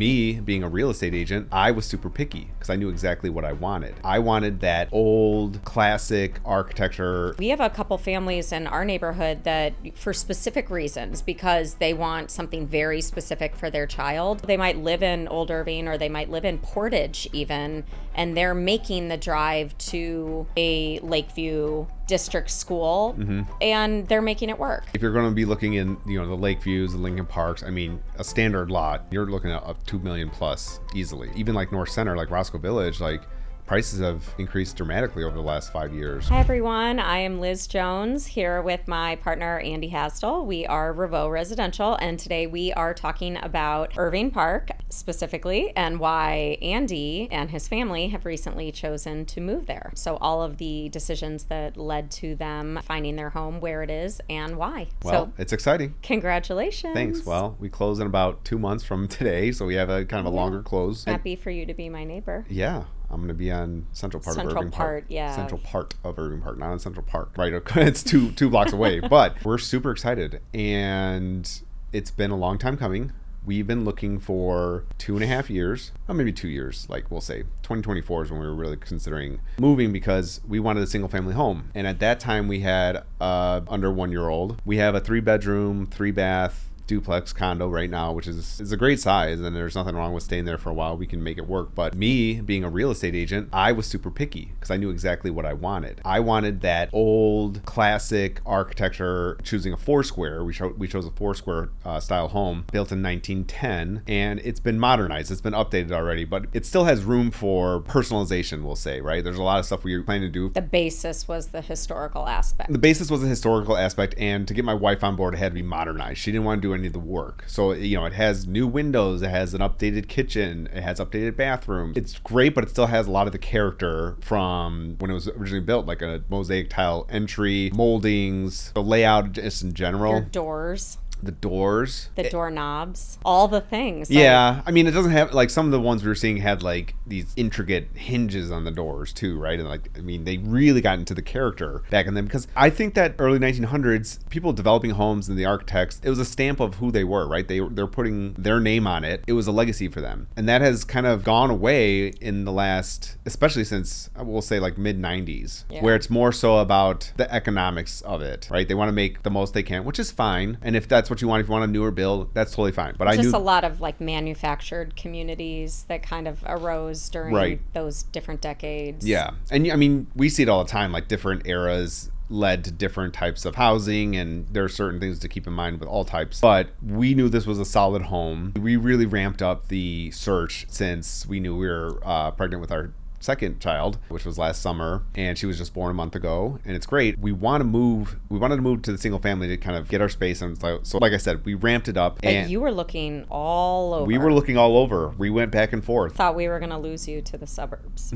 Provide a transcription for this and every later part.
me being a real estate agent, I was super picky because I knew exactly what I wanted. I wanted that old classic architecture. We have a couple families in our neighborhood that, for specific reasons, because they want something very specific for their child, they might live in Old Irving or they might live in Portage even, and they're making the drive to a Lakeview district school, and they're making it work. If you're going to be looking in, the Lakeviews, the Lincoln Parks, I mean, a standard lot, you're looking at up $2 million plus easily. Even like North Center, like Roscoe Village, like prices have increased dramatically over the last 5 years. Hi everyone, I am Liz Jones here with my partner Andy Hastel. We are Revo Residential, and today we are talking about Irving Park specifically and why Andy and his family have recently chosen to move there. So all of the decisions that led to them finding their home, where it is, and why. Well, so, it's exciting. Congratulations. Thanks. Well, we close in about 2 months from today, so we have a kind of a longer close. Happy for you to be my neighbor. Yeah. I'm going to be on Central Part of Irving Park. Yeah. Central Part of Irving Park, not on Central Park. Right, it's two blocks away. But we're super excited, and it's been a long time coming. We've been looking for 2.5 years, or maybe 2 years, like we'll say. 2024 is when we were really considering moving because we wanted a single family home. And at that time, we had under 1 year old. We have a 3-bedroom, 3-bath, duplex condo right now, which is a great size, and there's nothing wrong with staying there for a while. We can make it work. But me being a real estate agent, I was super picky because I knew exactly what I wanted. I wanted that old classic architecture, choosing a foursquare. We chose a foursquare style home built in 1910, and it's been modernized. It's been updated already, but it still has room for personalization, we'll say, right? There's a lot of stuff we were planning to do. The basis was the historical aspect. The basis was a historical aspect, and to get my wife on board, it had to be modernized. She didn't want to do any of the work. So, it has new windows, it has an updated kitchen, it has updated bathroom. It's great, but it still has a lot of the character from when it was originally built, like a mosaic tile entry, moldings, the layout just in general. Your doors. The doors, the doorknobs, all the things. Yeah, I mean, it doesn't have, like, some of the ones we were seeing had like these intricate hinges on the doors too, right? And like, I mean, they really got into the character back in them, because I think that early 1900s, people developing homes and the architects, it was a stamp of who they were, right? They're putting their name on it. It was a legacy for them, and that has kind of gone away in the last, especially since we'll say like mid 90s, where it's more so about the economics of it, right? They want to make the most they can, which is fine, and if that's what you want, if you want a newer build, that's totally fine. But just a lot of like manufactured communities that kind of arose during those different decades. Yeah, and I mean, we see it all the time, like different eras led to different types of housing, and there are certain things to keep in mind with all types. But we knew this was a solid home. We really ramped up the search since we knew we were pregnant with our second child, which was last summer, and she was just born a month ago, and it's great. We wanted to move to the single family to kind of get our space, and so like I said, we ramped it up. But you were looking all over. We were looking all over. We went back and forth. Thought we were going to lose you to the suburbs.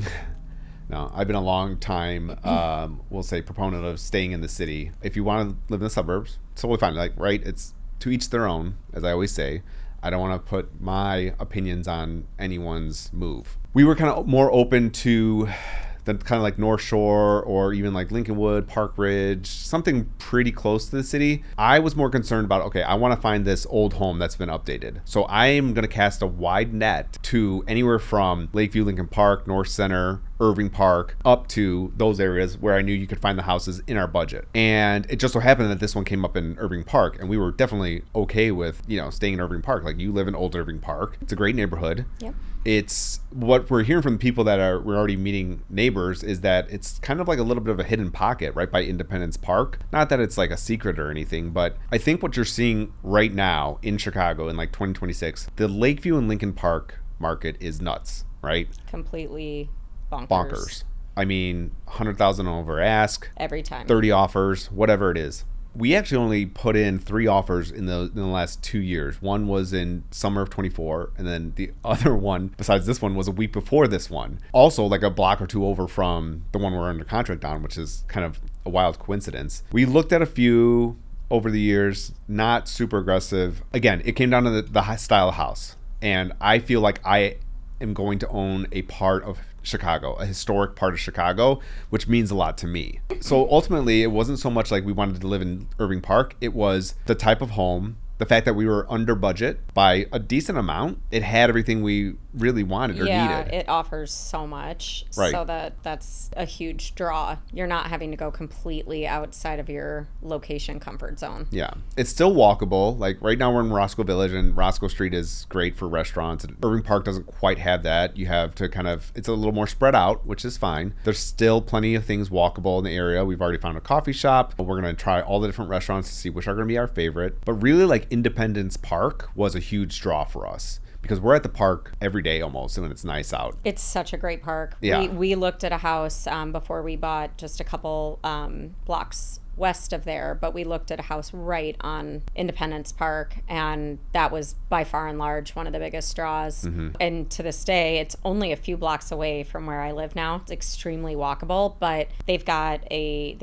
No, I've been a long time, we'll say, proponent of staying in the city. If you want to live in the suburbs, it's totally fine. Like, right, it's to each their own, as I always say. I don't want to put my opinions on anyone's move. We were kind of more open to the kind of like North Shore or even like Lincolnwood, Park Ridge, something pretty close to the city. I was more concerned about, okay, I want to find this old home that's been updated. So I am going to cast a wide net to anywhere from Lakeview, Lincoln Park, North Center, Irving Park, up to those areas where I knew you could find the houses in our budget. And it just so happened that this one came up in Irving Park, and we were definitely okay with, staying in Irving Park. Like, you live in Old Irving Park. It's a great neighborhood. Yep. It's what we're hearing from the people that we're already meeting neighbors is that it's kind of like a little bit of a hidden pocket right by Independence Park. Not that it's like a secret or anything, but I think what you're seeing right now in Chicago in like 2026, the Lakeview and Lincoln Park market is nuts, right? Completely bonkers. I mean, 100,000 over ask. Every time. 30 offers, whatever it is. We actually only put in 3 offers in the last 2 years. One was in summer of 24, and then the other one, besides this one, was a week before this one. Also, like a block or two over from the one we're under contract on, which is kind of a wild coincidence. We looked at a few over the years, not super aggressive. Again, it came down to the style of house. And I feel like I am going to own a part of Chicago, a historic part of Chicago, which means a lot to me. So ultimately, it wasn't so much like we wanted to live in Irving Park. It was the type of home, the fact that we were under budget by a decent amount, it had everything we really wanted or needed. Yeah, it offers so much. Right. So that's a huge draw. You're not having to go completely outside of your location comfort zone. Yeah. It's still walkable. Like right now we're in Roscoe Village, and Roscoe Street is great for restaurants. And Irving Park doesn't quite have that. You have to it's a little more spread out, which is fine. There's still plenty of things walkable in the area. We've already found a coffee shop. We're going to try all the different restaurants to see which are going to be our favorite. But really, like, Independence Park was a huge draw for us, because we're at the park every day almost when it's nice out. It's such a great park. Yeah. We looked at a house before we bought, just a couple blocks west of there, but we looked at a house right on Independence Park, and that was by far and large one of the biggest draws. Mm-hmm. And to this day, it's only a few blocks away from where I live now. It's extremely walkable, but they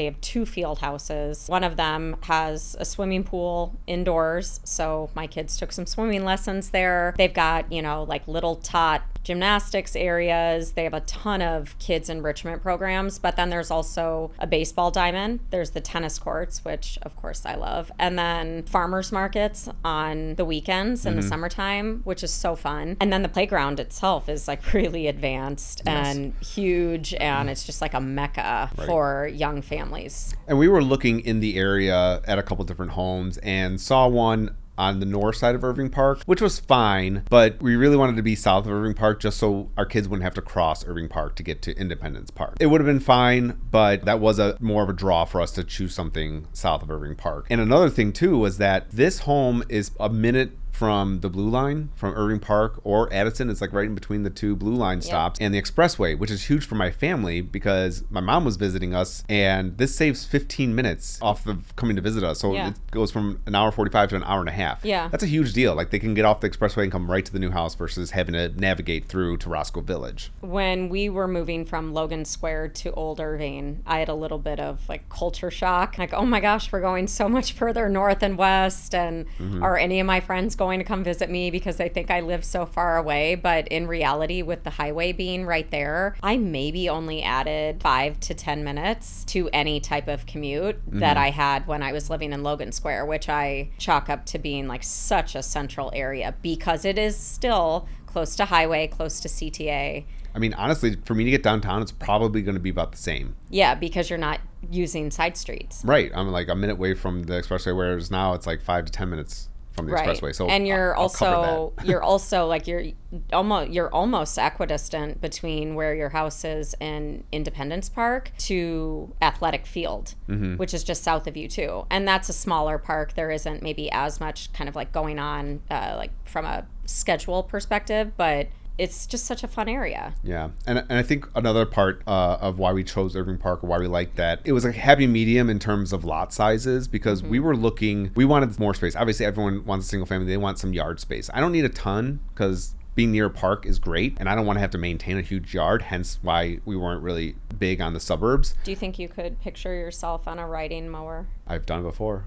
have 2 field houses. One of them has a swimming pool indoors, so my kids took some swimming lessons there. They've got, like little tot gymnastics areas. They have a ton of kids enrichment programs, but then there's also a baseball diamond. There's the tennis courts, which of course I love. And then farmers markets on the weekends in the summertime, which is so fun. And then the playground itself is like really advanced and huge, and it's just like a mecca for young families. And we were looking in the area at a couple different homes and saw one on the north side of Irving Park, which was fine, but we really wanted to be south of Irving Park just so our kids wouldn't have to cross Irving Park to get to Independence Park. It would have been fine, but that was more of a draw for us to choose something south of Irving Park. And another thing too was that this home is a minute from the Blue Line, from Irving Park or Addison. It's like right in between the 2 Blue Line stops and the expressway, which is huge for my family because my mom was visiting us, and this saves 15 minutes off of coming to visit us. So it goes from an hour 45 to an hour and a half. Yeah. That's a huge deal. Like, they can get off the expressway and come right to the new house versus having to navigate through to Roscoe Village. When we were moving from Logan Square to Old Irving, I had a little bit of like culture shock. Like, oh my gosh, we're going so much further north and west, and are any of my friends going to come visit me because they think I live so far away? But in reality, with the highway being right there, I maybe only added 5 to 10 minutes to any type of commute that I had when I was living in Logan Square, which I chalk up to being like such a central area because it is still close to highway, close to CTA. I mean, honestly, for me to get downtown, it's probably going to be about the same. Yeah, because you're not using side streets. Right. I'm like a minute away from the expressway, whereas now it's like 5 to 10 minutes from the expressway. So and you're I'll cover that. you're also like you're almost equidistant between where your house is in Independence Park to Athletic Field, which is just south of you too. And that's a smaller park. There isn't maybe as much kind of like going on like from a schedule perspective, but it's just such a fun area. Yeah. And I think another part of why we chose Irving Park, or why we liked that, it was a happy medium in terms of lot sizes, because we wanted more space. Obviously, everyone wants a single family. They want some yard space. I don't need a ton because being near a park is great, and I don't want to have to maintain a huge yard, hence why we weren't really big on the suburbs. Do you think you could picture yourself on a riding mower? I've done it before.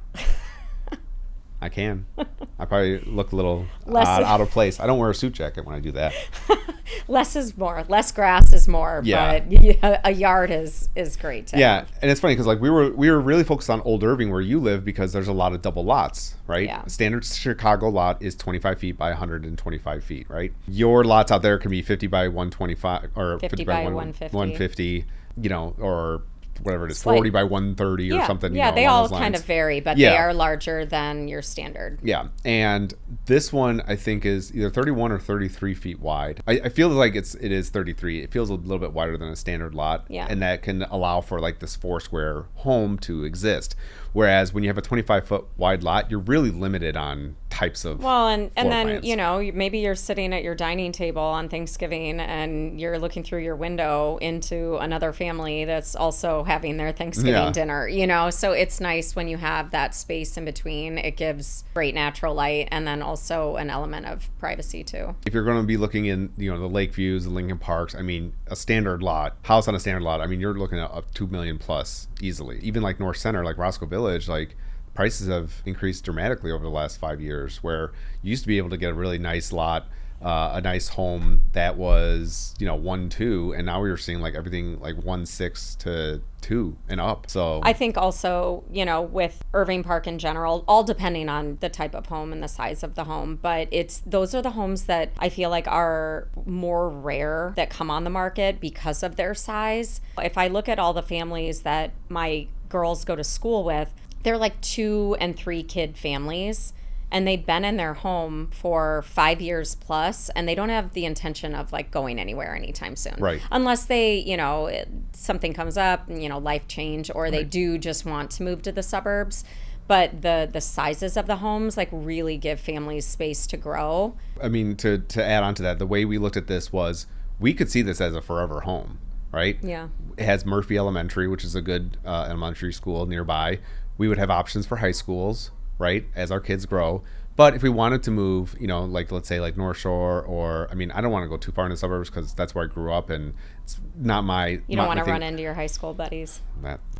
I can. I probably look a little out of place. I don't wear a suit jacket when I do that. Less is more. Less grass is more. Yeah. But a yard is great to have. And it's funny because like we were really focused on Old Irving where you live because there's a lot of double lots, right? Yeah. Standard Chicago lot is 25 feet by 125 feet, right? Your lots out there can be 50 by 125 or 50 by 150. 150, or whatever it is, 40 by 130 or something. Yeah, they all kind of vary, but they are larger than your standard. Yeah, and this one I think is either 31 or 33 feet wide. I feel like it is 33. It feels a little bit wider than a standard lot, and that can allow for like this foursquare home to exist. Whereas when you have a 25-foot wide lot, you're really limited on types of and then plans. Maybe you're sitting at your dining table on Thanksgiving and you're looking through your window into another family that's also having their Thanksgiving dinner. So it's nice when you have that space in between. It gives great natural light and then also an element of privacy too. If you're going to be looking in the lake views, the Lincoln Parks, I mean, a standard lot, house on a standard lot, I mean, you're looking at up $2 million plus easily. Even like North Center, like Roscoe Village, like prices have increased dramatically over the last 5 years, where you used to be able to get a really nice lot a nice home that was 1.2, and now we were seeing like everything like 1.6 to 2 and up. So I think also, with Irving Park in general, all depending on the type of home and the size of the home, but those are the homes that I feel like are more rare that come on the market because of their size. If I look at all the families that my girls go to school with, they're like 2 and 3 kid families. And they've been in their home for 5 years plus, and they don't have the intention of like going anywhere anytime soon. Right. Unless they, something comes up, life change, or they do just want to move to the suburbs. But the sizes of the homes like really give families space to grow. I mean, to add on to that, the way we looked at this was we could see this as a forever home, right? Yeah. It has Murphy Elementary, which is a good elementary school nearby. We would have options for high schools, right, as our kids grow. But if we wanted to move, like let's say like North Shore, or I don't want to go too far in the suburbs because that's where I grew up, and it's not my. You don't want to run into your high school buddies.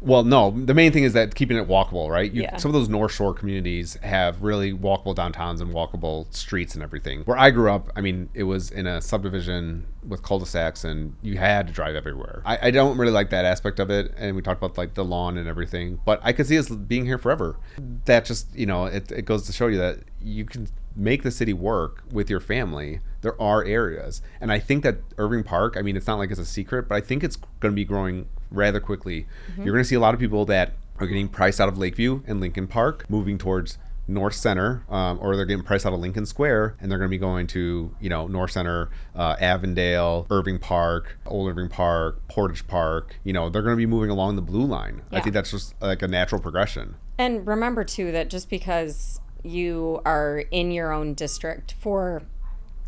Well, no. The main thing is that keeping it walkable, right? Yeah. Some of those North Shore communities have really walkable downtowns and walkable streets and everything. Where I grew up, it was in a subdivision with cul-de-sacs, and you had to drive everywhere. I don't really like that aspect of it, and we talked about like the lawn and everything, but I could see us being here forever. That just, it goes to show you that you can make the city work with your family. There are areas, and I think that Irving Park, it's not like it's a secret, but I think it's going to be growing rather quickly. Mm-hmm. You're going to see a lot of people that are getting priced out of Lakeview and Lincoln Park, moving towards North Center, or they're getting priced out of Lincoln Square, and they're going to be going to North Center, Avondale, Irving Park, Old Irving Park, Portage Park. They're going to be moving along the blue line. Yeah. I think that's just like a natural progression. And remember too that just because you are in your own district for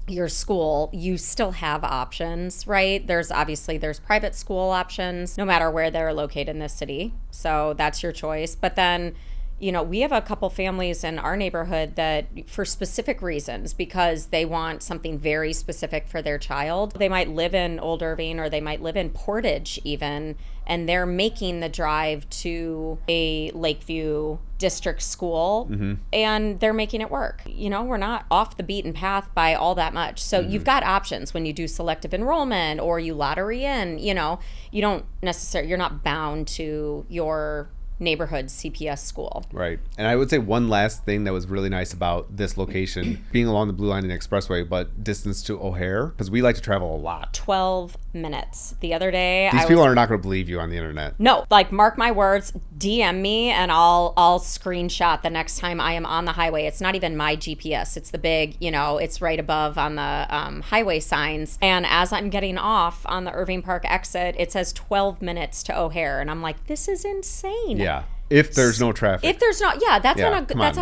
your school, you still have options, right? There's private school options no matter where they're located in the city. So that's your choice. But then, we have a couple families in our neighborhood that for specific reasons, because they want something very specific for their child, they might live in Old Irving or they might live in Portage even, and they're making the drive to a Lakeview district school, mm-hmm. and they're making it work. We're not off the beaten path by all that much. So mm-hmm. you've got options when you do selective enrollment or you lottery in, you're not bound to your neighborhood CPS school. Right. And I would say one last thing that was really nice about this location, being along the Blue Line and Expressway, but distance to O'Hare, because we like to travel a lot. 12 minutes. The other day, These people are not going to believe you on the internet. No, like mark my words, DM me and I'll screenshot the next time I am on the highway. It's not even my GPS. It's the big, it's right above on the highway signs. And as I'm getting off on the Irving Park exit, it says 12 minutes to O'Hare. And I'm like, this is insane. Yeah. If there's no traffic. If there's not, that's on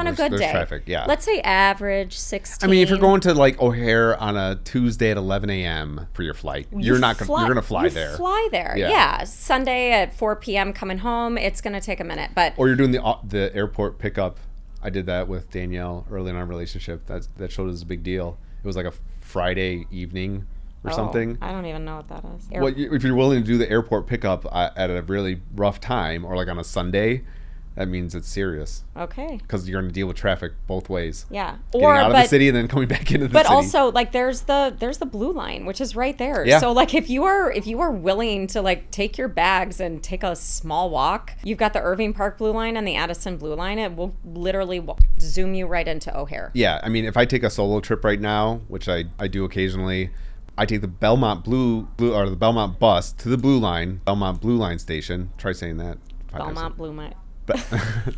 a good day. Traffic, yeah. Let's say average 16. If you're going to like O'Hare on a Tuesday at 11 a.m. for your flight, you're going to fly there. Fly there, yeah. Sunday at 4 p.m. coming home, it's going to take a minute, or you're doing the airport pickup. I did that with Danielle early in our relationship. That showed us a big deal. It was like a Friday evening or something. I don't even know what that is. If you're willing to do the airport pickup at a really rough time, or like on a Sunday, that means it's serious. Okay. Because you're going to deal with traffic both ways. Yeah. Getting out of the city and then coming back into the city. But also, like, there's the Blue Line, which is right there. Yeah. So, like, if you are willing to like take your bags and take a small walk, you've got the Irving Park Blue Line and the Addison Blue Line. It will literally zoom you right into O'Hare. Yeah. If I take a solo trip right now, which I do occasionally, I take the Belmont or the Belmont bus to the Blue Line, Belmont Blue Line station. Try saying that. Belmont Blue Line.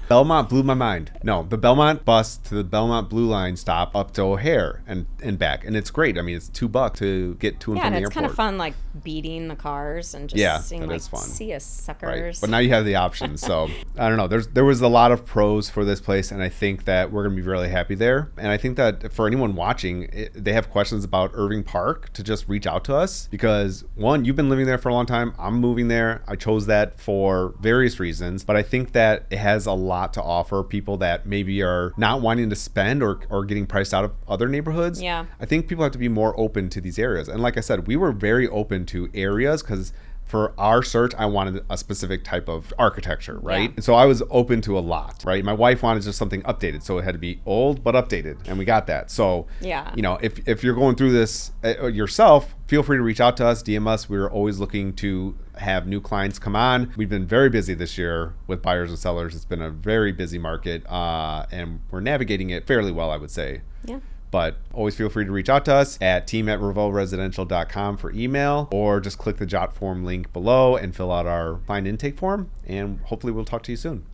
Belmont blew my mind. No, the Belmont bus to the Belmont Blue Line stop up to O'Hare and back, and it's great. It's $2 to get to and from the airport. Yeah, and it's kind of fun, like beating the cars and just seeing, like, is fun. See us suckers. Right. But now you have the options, so I don't know. There was a lot of pros for this place, and I think that we're gonna be really happy there. And I think that for anyone watching, they have questions about Irving Park, to just reach out to us, because one, you've been living there for a long time. I'm moving there. I chose that for various reasons, but I think that it has a lot to offer people that maybe are not wanting to spend or getting priced out of other neighborhoods. Yeah. I think people have to be more open to these areas. And like I said, we were very open to areas because for our search, I wanted a specific type of architecture, right? Yeah. And so I was open to a lot, right? My wife wanted just something updated, so it had to be old but updated, and we got that. So, Yeah. you know, if you're going through this yourself, feel free to reach out to us, DM us. We're always looking to have new clients come on. We've been very busy this year with buyers and sellers. It's been a very busy market, and we're navigating it fairly well, I would say. Yeah. But always feel free to reach out to us at team@revolresidential.com for email, or just click the jot form link below and fill out our client intake form, and hopefully we'll talk to you soon.